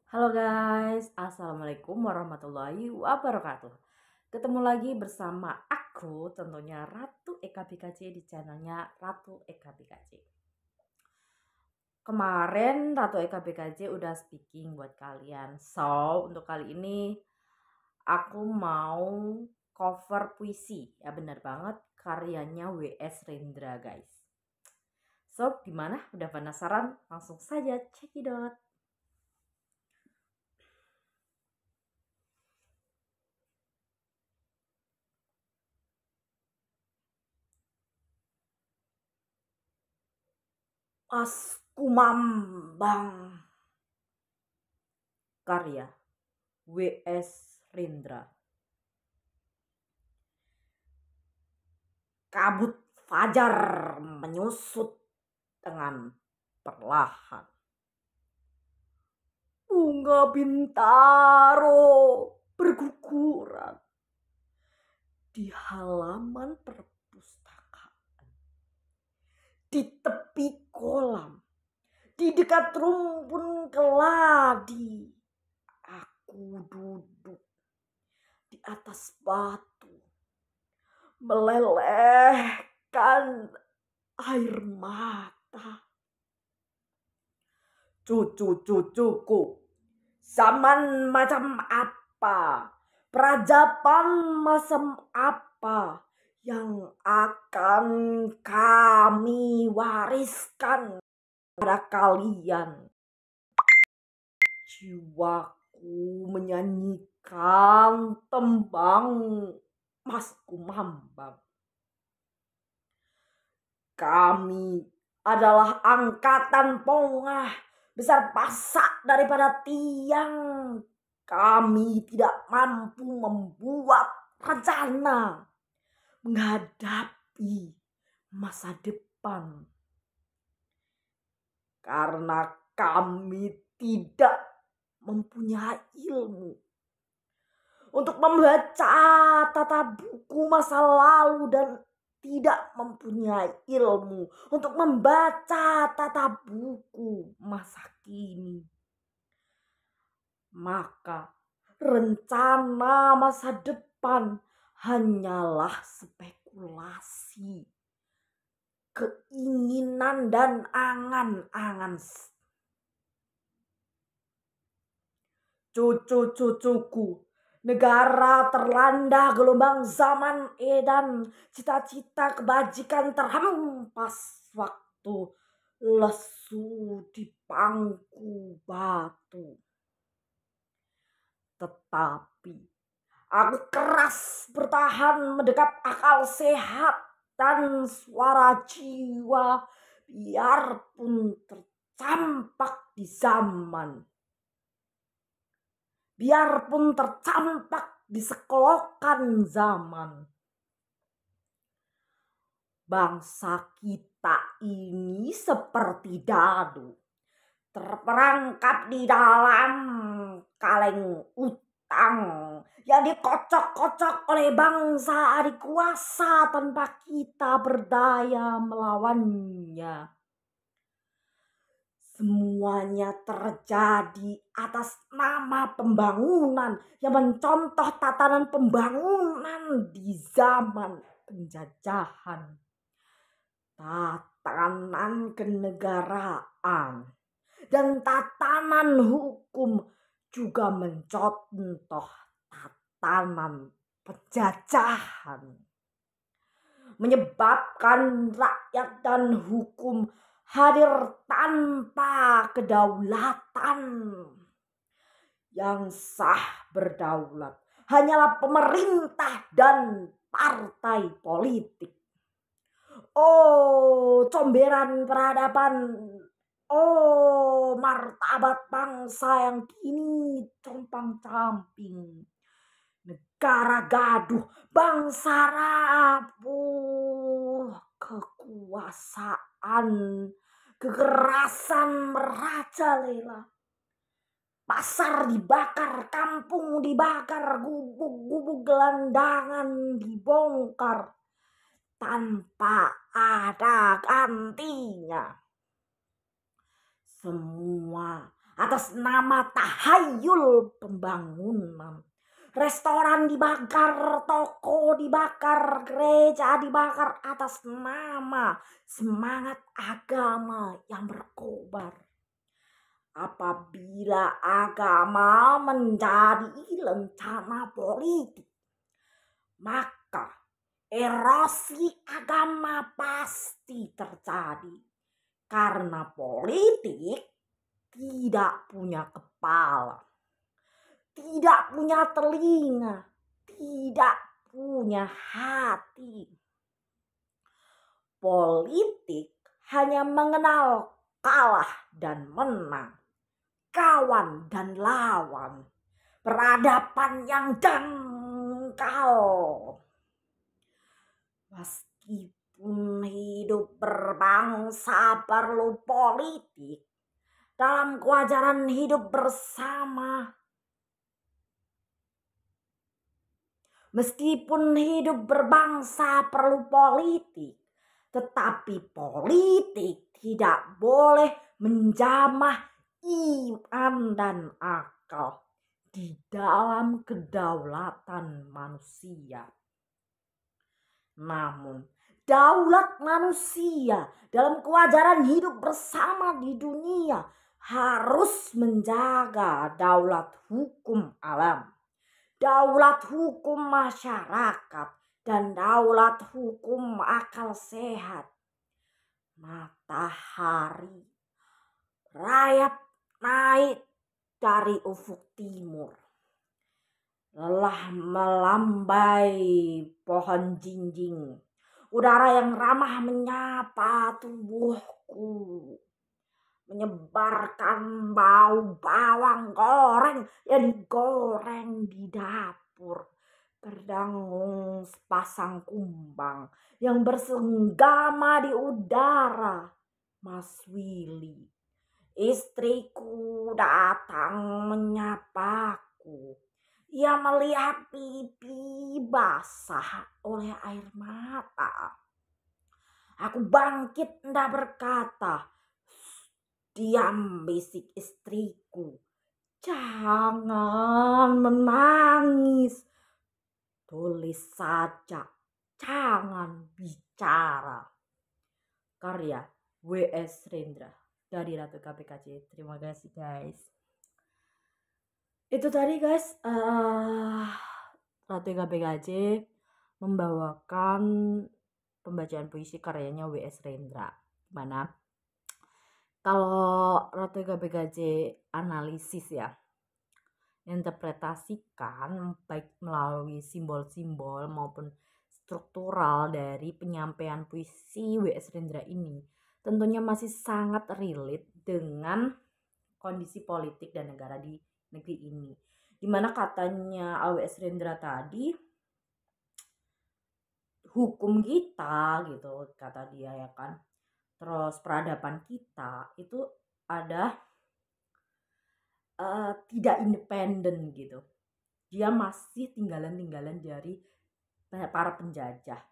Halo guys, Assalamualaikum warahmatullahi wabarakatuh. Ketemu lagi bersama aku tentunya Ratu Eka BKC di channelnya Ratu Eka BKC. Kemarin Ratu Eka BKC udah speaking buat kalian. So, untuk kali ini aku mau cover puisi. Ya bener banget, karyanya W.S. Rendra guys. So, gimana? Udah penasaran? Langsung saja cekidot. Pas Kumambang, karya W.S. Rendra. Kabut fajar menyusut dengan perlahan. Bunga bintaro berguguran di halaman perpustakaan. Di tepi kolam, di dekat rumpun keladi, aku duduk di atas batu, melelehkan air mata. Cucu-cucuku, zaman macam apa, peradaban macam apa yang akan kami wariskan pada kalian? Jiwaku menyanyikan tembang Mas Kumambang. Kami adalah angkatan pongah besar pasak daripada tiang. Kami tidak mampu membuat rencana menghadapi masa depan. Karena kami tidak mempunyai ilmu untuk membaca tata buku masa lalu dan tidak mempunyai ilmu untuk membaca tata buku masa kini. Maka rencana masa depan hanyalah spekulasi, keinginan dan angan-angan. Cucu-cucuku, negara terlanda gelombang zaman edan, cita-cita kebajikan terhempas waktu, lesu di pangku batu. Tetapi aku keras bertahan mendekap akal sehat dan suara jiwa, biarpun tercampak di zaman. Biarpun tercampak di sekelokan zaman. Bangsa kita ini seperti dadu, terperangkap di dalam kaleng utang yang dikocok-kocok oleh bangsa adik kuasa tanpa kita berdaya melawannya. Semuanya terjadi atas nama pembangunan yang mencontoh tatanan pembangunan di zaman penjajahan. Tatanan kenegaraan dan tatanan hukum juga mencontoh tatanan penjajahan. Menyebabkan rakyat dan hukum hadir tanpa kedaulatan. Yang sah berdaulat hanyalah pemerintah dan partai politik. Oh, comberan peradaban. Oh, martabat bangsa yang kini compang-camping. Negara gaduh, bangsa rapuh, kekuasaan, kekerasan merajalela. Pasar dibakar, kampung dibakar, gubuk-gubuk gelandangan dibongkar tanpa ada gantinya. Semua atas nama tahayul pembangunan. Restoran dibakar, toko dibakar, gereja dibakar atas nama semangat agama yang berkobar. Apabila agama menjadi lencana politik, maka erosi agama pasti terjadi. Karena politik tidak punya kepala, tidak punya telinga, tidak punya hati. Politik hanya mengenal kalah dan menang, kawan dan lawan, peradaban yang dangkal. Meskipun hidup berbangsa perlu politik, dalam kewajaran hidup bersama. Meskipun hidup berbangsa perlu politik, tetapi politik tidak boleh menjamah iman dan akal di dalam kedaulatan manusia. Namun, daulat manusia dalam kewajaran hidup bersama di dunia harus menjaga daulat hukum alam, daulat hukum masyarakat, dan daulat hukum akal sehat. Matahari rayap naik dari ufuk timur, lelah melambai pohon jinjing. Udara yang ramah menyapa tubuhku, menyebarkan bau bawang goreng yang digoreng di dapur. Terdangung sepasang kumbang yang bersenggama di udara. Mas Willy, istriku, datang menyapaku. Ia melihat pipi basah oleh air mata. Aku bangkit hendak berkata, "Diam," bisik istriku. "Jangan menangis. Tulis saja, jangan bicara." Karya W.S. Rendra dari Ratu KPKJ. Terima kasih guys. Itu tadi guys, Ratu KPKJ membawakan pembacaan puisi karyanya W.S. Rendra. Gimana? Kalau Ratu KPKJ analisis ya, interpretasikan baik melalui simbol-simbol maupun struktural dari penyampaian puisi W.S. Rendra ini tentunya masih sangat relate dengan kondisi politik dan negara di negeri ini. Dimana katanya W.S. Rendra tadi, hukum kita gitu kata dia ya kan, terus peradaban kita itu ada tidak independen gitu. Dia masih tinggalan-tinggalan dari para penjajah.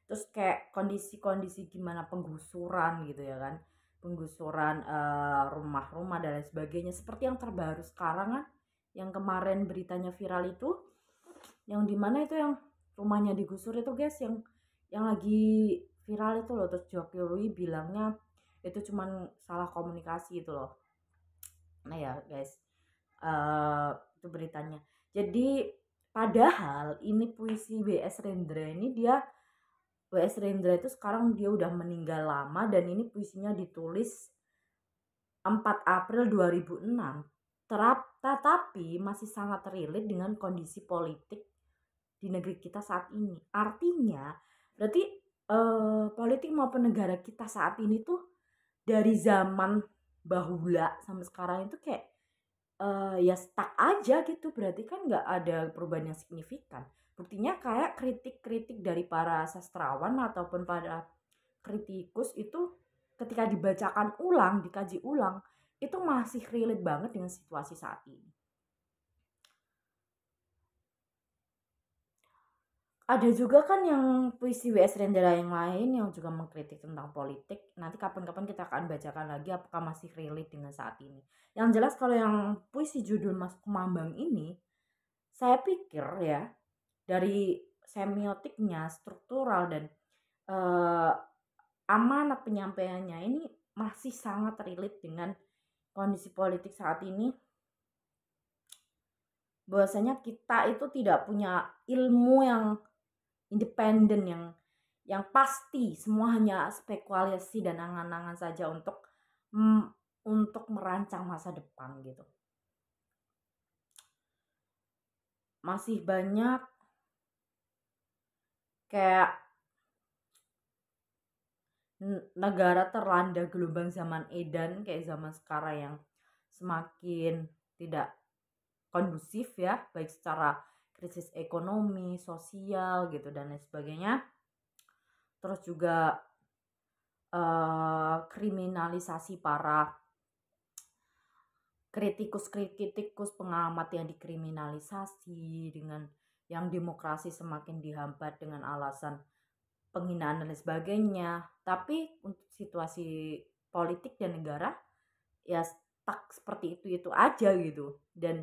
Terus kayak kondisi-kondisi gimana penggusuran gitu ya kan, penggusuran rumah-rumah dan lain sebagainya, seperti yang terbaru sekarang kan, yang kemarin beritanya viral itu, yang dimana itu yang rumahnya digusur itu guys, yang lagi viral itu loh. Terus Jokowi bilangnya itu cuman salah komunikasi itu loh. Nah ya guys, itu beritanya. Jadi padahal ini puisi W.S. Rendra ini, W.S. Rendra itu sekarang dia udah meninggal lama, dan ini puisinya ditulis 4 April 2006. Tetapi masih sangat relate dengan kondisi politik di negeri kita saat ini. Artinya berarti politik maupun negara kita saat ini tuh dari zaman bahula sampai sekarang itu kayak ya stuck aja gitu. Berarti kan nggak ada perubahan yang signifikan. Buktinya kayak kritik-kritik dari para sastrawan ataupun para kritikus itu ketika dibacakan ulang, dikaji ulang, itu masih relate banget dengan situasi saat ini. Ada juga kan yang puisi W.S. Rendera yang lain yang juga mengkritik tentang politik. Nanti kapan-kapan kita akan bacakan lagi apakah masih relate dengan saat ini. Yang jelas kalau yang puisi judul Mas Kumambang ini, saya pikir ya, dari semiotiknya, struktural, dan eh, amanat penyampaiannya ini masih sangat relate dengan kondisi politik saat ini, bahwasanya kita itu tidak punya ilmu yang independen, yang pasti, semua hanya spekulasi dan angan-angan saja mm, untuk merancang masa depan gitu. Masih banyak kayak negara terlanda gelombang zaman edan kayak zaman sekarang yang semakin tidak kondusif ya, baik secara krisis ekonomi, sosial gitu dan lain sebagainya. Terus juga kriminalisasi para kritikus pengamat yang dikriminalisasi, dengan yang demokrasi semakin dihambat dengan alasan penghinaan dan lain sebagainya. Tapi untuk situasi politik dan negara ya stuck seperti itu aja gitu. Dan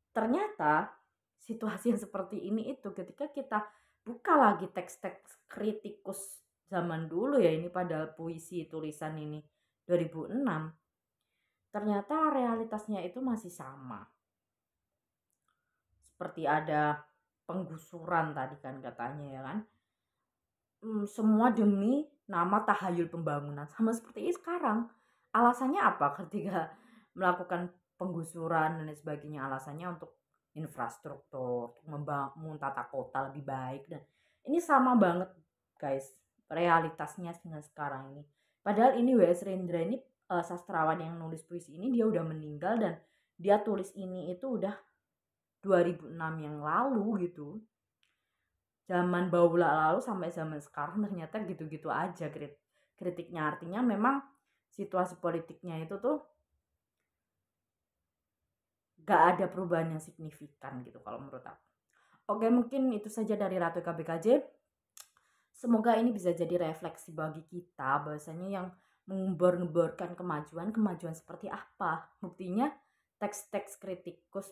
ternyata situasi yang seperti ini itu ketika kita buka lagi teks-teks kritikus zaman dulu ya, ini pada puisi tulisan ini 2006, ternyata realitasnya itu masih sama. Seperti ada penggusuran tadi kan katanya ya kan. Semua demi nama tahayul pembangunan. Sama seperti ini sekarang. Alasannya apa ketika melakukan penggusuran dan lain sebagainya? Alasannya untuk infrastruktur, untuk membangun tata kota lebih baik. Dan ini sama banget guys realitasnya dengan sekarang ini. Padahal ini W.S. Rendra ini sastrawan yang nulis puisi ini dia udah meninggal, dan dia tulis ini itu udah 2006 yang lalu gitu. Zaman baula lalu sampai zaman sekarang ternyata gitu-gitu aja kritiknya. Artinya memang situasi politiknya itu tuh gak ada perubahan yang signifikan gitu kalau menurut aku. Oke, mungkin itu saja dari Ratu KBKJ. Semoga ini bisa jadi refleksi bagi kita bahwasanya yang mengemborkan kemajuan seperti apa. Buktinya teks-teks kritikus,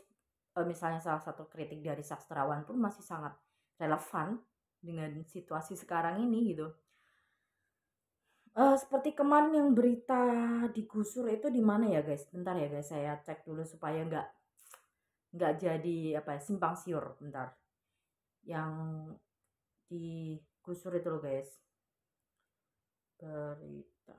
misalnya salah satu kritik dari sastrawan pun masih sangat relevan dengan situasi sekarang ini gitu. Seperti kemarin yang berita digusur itu di mana ya guys? Bentar ya guys, saya cek dulu supaya nggak jadi apa ya, simpang siur. Bentar. Yang digusur itu loh guys. Berita.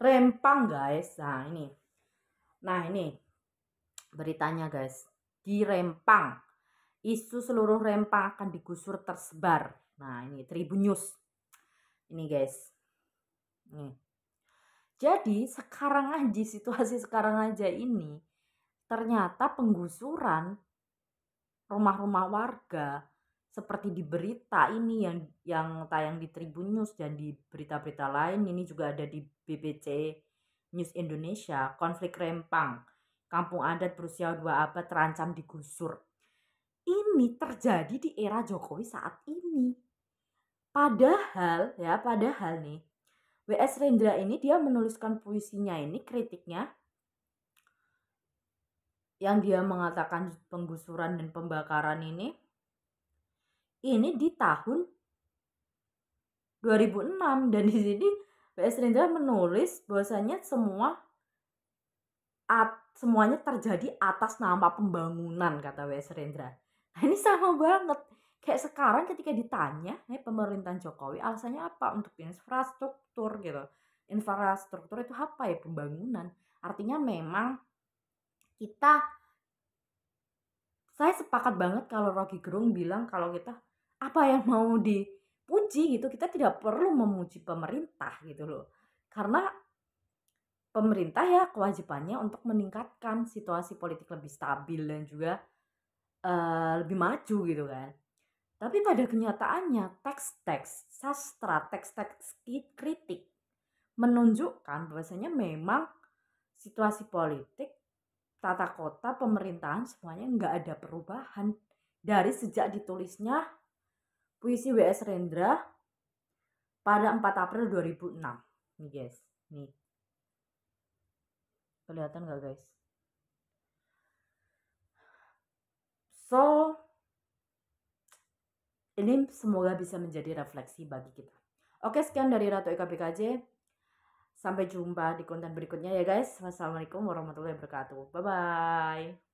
Rempang guys. Nah ini beritanya guys. Di Rempang, isu seluruh Rempang akan digusur tersebar. Nah ini Tribun News. Ini guys. Nih. Jadi sekarang aja, situasi sekarang aja ini, ternyata penggusuran rumah-rumah warga seperti di berita ini yang tayang di Tribun News dan di berita-berita lain, ini juga ada di BBC News Indonesia. Konflik Rempang, kampung adat berusia 2 abad terancam digusur. Ini terjadi di era Jokowi saat ini. Padahal nih W.S. Rendra ini dia menuliskan puisinya ini, kritiknya, yang dia mengatakan penggusuran dan pembakaran ini di tahun 2006, dan di sini W.S. Rendra menulis bahwasanya semuanya terjadi atas nama pembangunan, kata W.S. Rendra. Nah ini sama banget kayak sekarang ketika ditanya pemerintahan Jokowi alasannya apa untuk infrastruktur gitu. Infrastruktur itu apa ya? Pembangunan. Artinya memang saya sepakat banget kalau Rocky Gerung bilang kalau kita apa yang mau dipuji gitu, kita tidak perlu memuji pemerintah gitu loh. Karena pemerintah ya kewajibannya untuk meningkatkan situasi politik lebih stabil dan juga lebih maju gitu kan. Tapi pada kenyataannya teks-teks sastra, teks-teks kritik menunjukkan bahwasanya memang situasi politik, tata kota, pemerintahan semuanya nggak ada perubahan dari sejak ditulisnya puisi W.S. Rendra pada 4 April 2006. Nih guys, nih. Kelihatan nggak guys? So, ini semoga bisa menjadi refleksi bagi kita. Oke, sekian dari Ratu Eka BKJ. Sampai jumpa di konten berikutnya ya guys. Wassalamualaikum warahmatullahi wabarakatuh. Bye-bye.